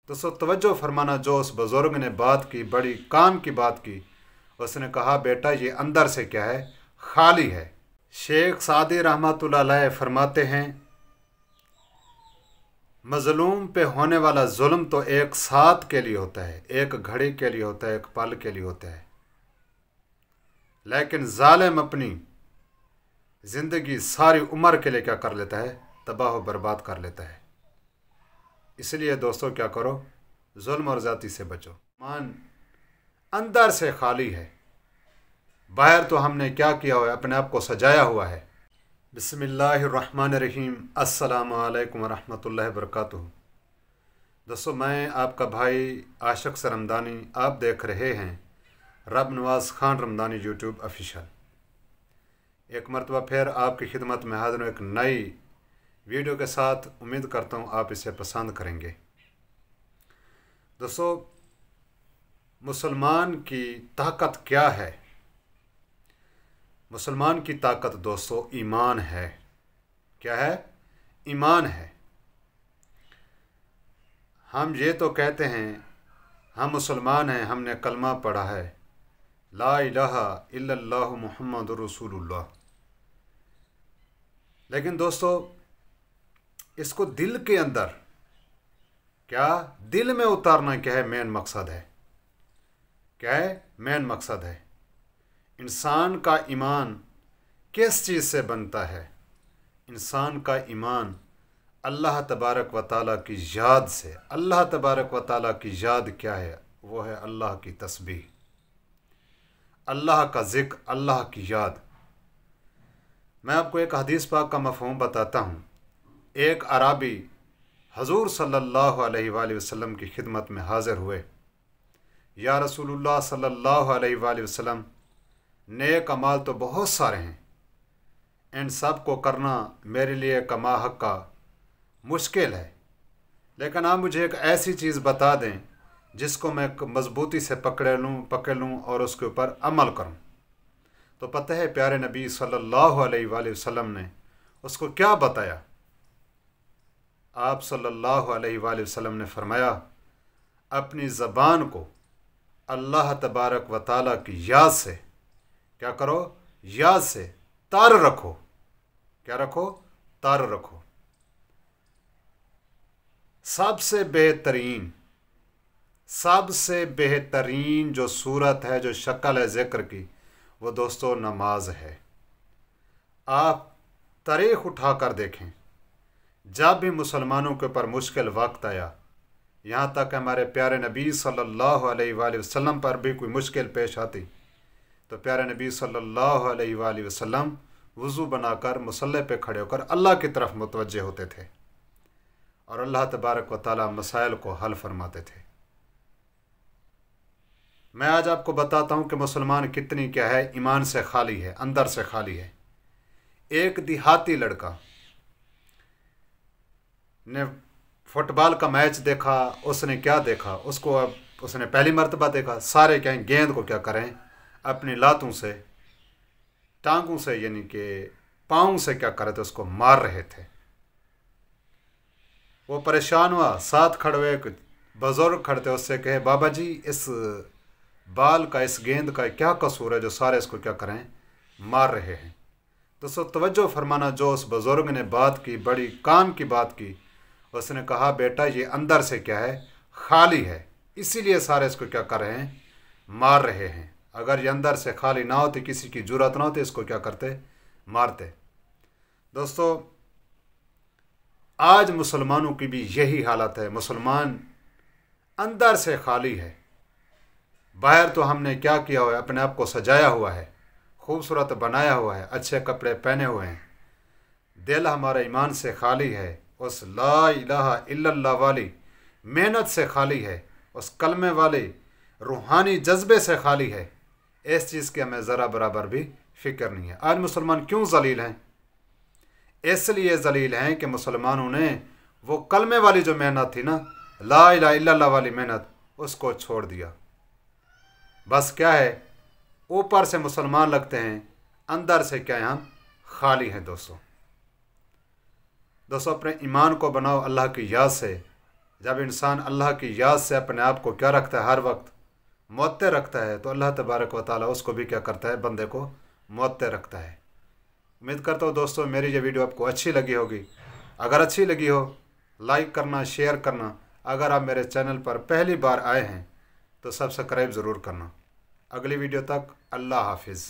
दोस्तों तवज्जो फरमाना, जो उस बुज़ुर्ग ने बात की, बड़ी काम की बात की। उसने कहा बेटा ये अंदर से क्या है, खाली है। शेख सादी रहमतुल्लाह अलैह फरमाते हैं मज़लूम पे होने वाला जुल्म तो एक साथ के लिए होता है, एक घड़ी के लिए होता है, एक पल के लिए होता है, लेकिन जालिम अपनी ज़िंदगी सारी उम्र के लिए क्या कर लेता है, तबाह व बर्बाद कर लेता है। इसलिए दोस्तों क्या करो, जुल्म और ज़्यादती से बचो। मान अंदर से खाली है, बाहर तो हमने क्या किया हुआ है, अपने आप को सजाया हुआ है। बिस्मिल्लाहिर्रहमानिर्रहीम, अस्सलामु अलैकुम वरहमतुल्लाहि वबरकातुहू। दोस्तों मैं आपका भाई आशिक सरमदानी, आप देख रहे हैं रब नवाज़ ख़ान रमदानी यूट्यूब ऑफिशियल। एक मरतबा फिर आपकी खिदमत में हाज़िर हूँ एक नई वीडियो के साथ। उम्मीद करता हूँ आप इसे पसंद करेंगे। दोस्तों मुसलमान की ताकत क्या है? मुसलमान की ताकत दोस्तों ईमान है। क्या है? ईमान है। हम ये तो कहते हैं हम मुसलमान हैं, हमने कलमा पढ़ा है, ला इलाहा इल्लल्लाहु मुहम्मदुर रसूलुल्लाह, लेकिन दोस्तों इसको दिल के अंदर, क्या दिल में उतारना क्या है, मेन मकसद है। क्या है? मेन मकसद है। इंसान का ईमान किस चीज़ से बनता है? इंसान का ईमान अल्लाह तबारक व ताला की याद से। अल्लाह तबारक व ताला की याद क्या है? वो है अल्लाह की तस्बीह, अल्लाह का ज़िक्र, अल्लाह की याद। मैं आपको एक हदीस पाक का मफ़हूम बताता हूँ। एक अराबी हजूर सल्लल्लाहु अलैहि वसल्लम की खिदमत में हाज़िर हुए। या रसूलुल्लाह सल्लल्लाहु अलैहि वसल्लम, नेक अमाल तो बहुत सारे हैं, इन सब को करना मेरे लिए कमा हक का मुश्किल है, लेकिन आप मुझे एक ऐसी चीज़ बता दें जिसको मैं मजबूती से पकड़ लूँ और उसके ऊपर अमल करूँ। तो पता है प्यारे नबी सल्लल्लाहु अलैहि वसल्लम ने उसको क्या बताया? आप सल्लल्लाहु अलैहि वसल्लम ने फरमाया, अपनी ज़बान को अल्लाह तबारक व ताला की याद से क्या करो, याद से तार रखो। क्या रखो? तार रखो। सबसे बेहतरीन जो सूरत है, जो शक्ल है ज़िक्र की, वो दोस्तों नमाज है। आप तारीख़ उठा कर देखें, जब भी मुसलमानों के ऊपर मुश्किल वक्त आया, यहाँ तक हमारे प्यारे नबी सल्लल्लाहु अलैहि वसल्लम पर भी कोई मुश्किल पेश आती तो प्यारे नबी सल्लल्लाहु अलैहि वसल्लम वज़ू बनाकर मुसल्ले पे खड़े होकर अल्लाह की तरफ मुतवज्जे होते थे और अल्लाह तबारक व ताला मसाइल को हल फरमाते थे। मैं आज आपको बताता हूँ कि मुसलमान कितनी क्या है, ईमान से खाली है, अंदर से खाली है। एक देहाती लड़का ने फुटबॉल का मैच देखा। उसने क्या देखा? उसने पहली मर्तबा देखा, सारे क्या गेंद को क्या करें, अपनी लातों से, टांगों से, यानी कि पाँव से क्या कर रहे थे, उसको मार रहे थे। वो परेशान हुआ। साथ खड़े हुए एक बुजुर्ग खड़े थे, उससे कहे, बाबा जी इस बाल का, इस गेंद का क्या कसूर है जो सारे इसको क्या करें, मार रहे हैं? दोस्तों तवज्जो फरमाना, जो उस बुजुर्ग ने बात की, बड़ी काम की बात की। उसने कहा बेटा ये अंदर से क्या है, खाली है, इसीलिए सारे इसको क्या कर रहे हैं, मार रहे हैं। अगर ये अंदर से खाली ना होती, किसी की जुर्रत ना होती, इसको क्या करते, मारते। दोस्तों आज मुसलमानों की भी यही हालत है। मुसलमान अंदर से खाली है। बाहर तो हमने क्या किया हुआ है, अपने आप को सजाया हुआ है, खूबसूरत बनाया हुआ है, अच्छे कपड़े पहने हुए हैं। दिल हमारा ईमान से खाली है, उस ला इलाहा इल्लल्लाह वाली मेहनत से खाली है, उस कलमे वाले रूहानी जज्बे से खाली है। इस चीज़ की हमें ज़रा बराबर भी फ़िक्र नहीं है। आज मुसलमान क्यों ज़लील हैं? इसलिए ज़लील हैं कि मुसलमानों ने वो कलमे वाली जो मेहनत थी ना, ला इलाहा इल्लल्लाह वाली मेहनत, उसको छोड़ दिया। बस क्या है, ऊपर से मुसलमान लगते हैं, अंदर से क्या है, हम खाली हैं। दोस्तों अपने ईमान को बनाओ अल्लाह की याद से, जब इंसान अल्लाह की याद से अपने आप को क्या रखता है, हर वक्त मुअत्तर रखता है, तो अल्लाह तबारक व तआला उसको भी क्या करता है, बंदे को मुअत्तर रखता है। उम्मीद करता हूँ दोस्तों मेरी ये वीडियो आपको अच्छी लगी होगी। अगर अच्छी लगी हो लाइक करना, शेयर करना। अगर आप मेरे चैनल पर पहली बार आए हैं तो सब्सक्राइब ज़रूर करना। अगली वीडियो तक अल्लाह हाफिज़।